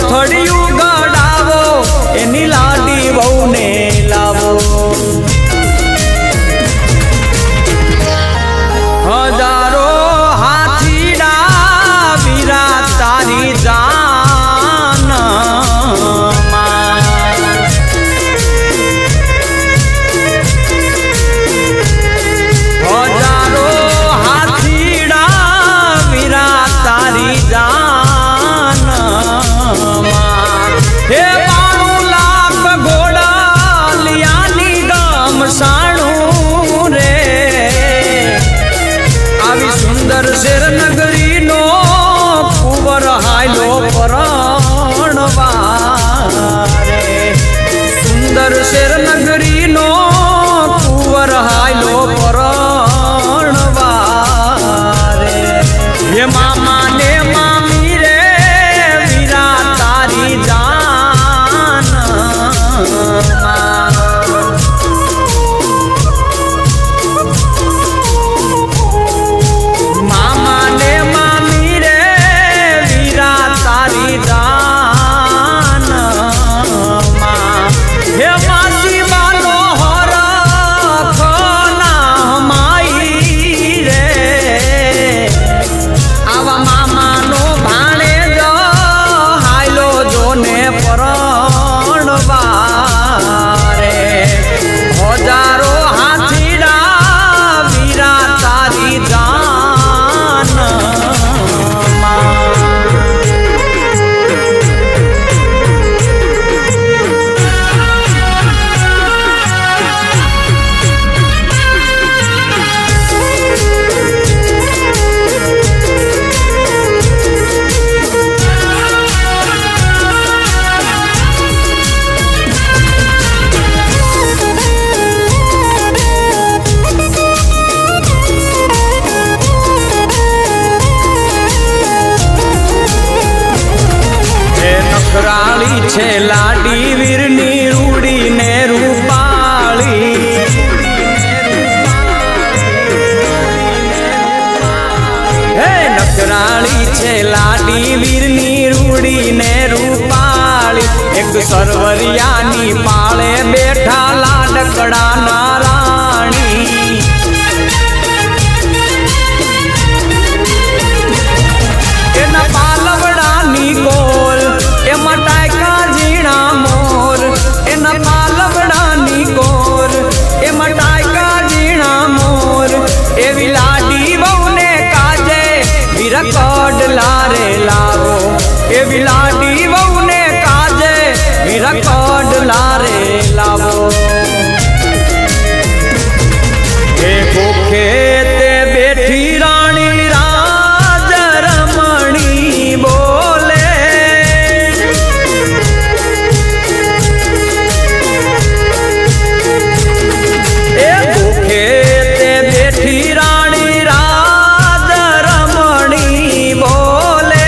કોથળિયું ગડાવો એની લાડી વહુને લાવો હજારો હાથીડા વીરા તારી જાન હજારો હાથીડા વીરા તારી જાન હે 92 લાખ ઘોડા લિયાની ગમસાણું રે આવી સુંદર શેર નગરી નો કુંવર હાયલો પરણવારે સુંદર શેર નગરી નો કુંવર હાયલો પરણવારે હે મામા ને મામી રે વીરા તારી જાન મામા ને મામી રે વીરા તારી જાન હે માસી બાનો હરખ ના માઈ રે આવા મામાનો ભાણેજ હાયલો જોને પરણવારે હજારો હાથીડા વીરા તારી જાન નખરાળી છે લાડી વીરની રૂડી ને રૂપાળી હે નખરાળી છે લાડી વીરની રૂડી ને રૂપાળી એક સરવરિયાની પાળે બેઠા લાડકડા ના રાણી એના પાલવડાની ગોલ એમાં ટાયકા ઝીણા મોર એના પાલવડાની ગોર એમાં ટાયકા ઝીણા મોર એવી લાડી વહુને કાજે વિરકડ લારે લાવો એવી લાડી વહુને કાજે વિરકડ લારે લાવો એ ભૂખે તે બેઠી રાણી રાજ રમણી બોલે એ ભૂખે તે બેઠી રાણી રાજ રમણી બોલે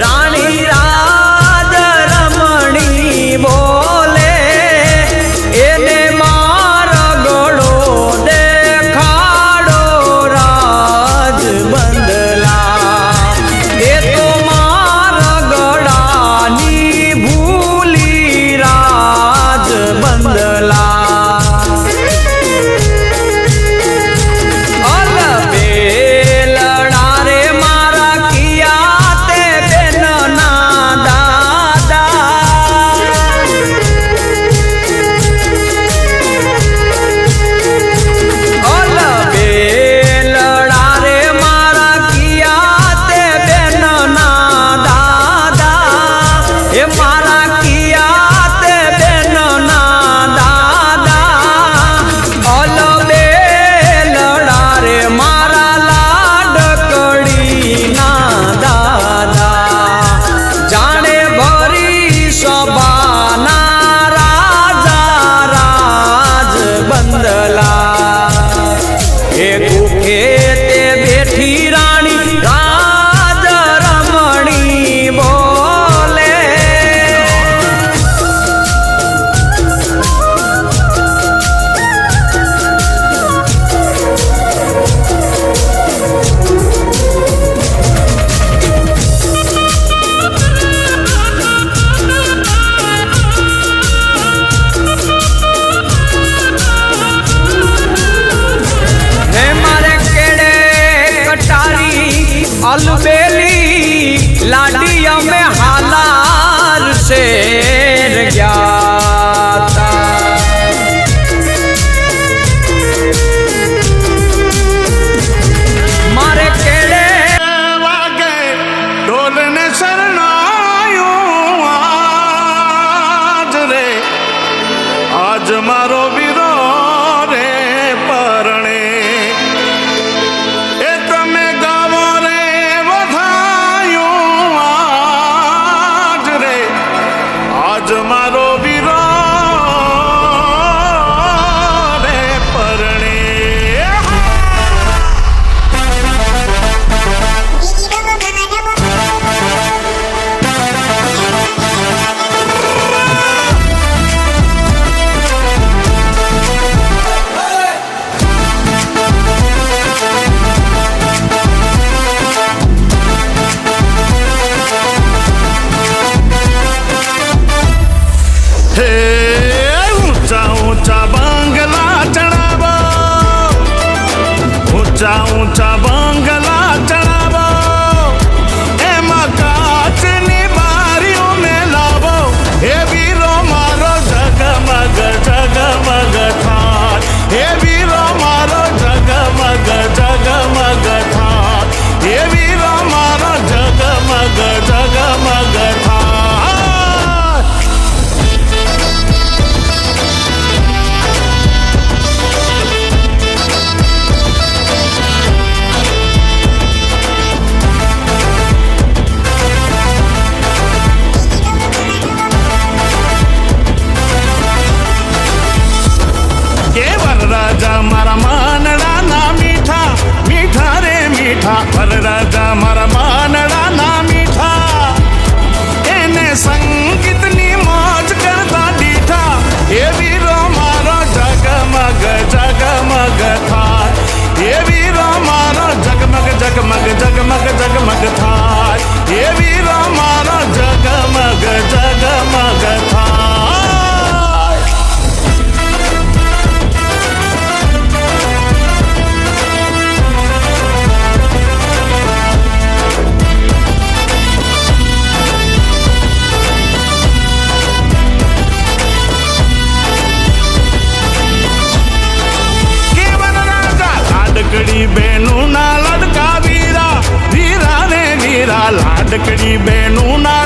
રાણી રાજ રમણી બોલે પેલી લાડી અમે હાલાર શેર ગયા તા મારે કેડે વાગે ઢોલને શરણાયું આજ રે આજ મારો વીરો રે પરણે એ તમે ગાવો રે વધાયું આજ રે આજ મારો વીરો રે પરણે હે ઊંચા ઊંચા બંગલા ચડાવો ઊંચા ઊંચા બંગલા ચડાવો એમાં કાચની બારીઓ ને લાવો હે વીરો મારો જગમગ જગમગ થાય હે વીરો મારો જગમગ જગમગ થાય હે વીરો મારો જગમગ જગમગ થાય કે વરરાજા મારા માનડા ના મીઠા મીઠા રે મીઠા વરરાજા મારા માનડા ના મીઠા એને સંગીતની મોજ કરતા દીઠા એ વીરો મારો જગમગ જગમગ થાય એ વીરો મારો જગમગ જગમગ જગમગ જગમગ થાય એ વીરો મારો જગમગ જગમગ થાય લાડકડી બેનું ના લડકા વીરા વીરા ને વીરા લાડકડી બેનું ના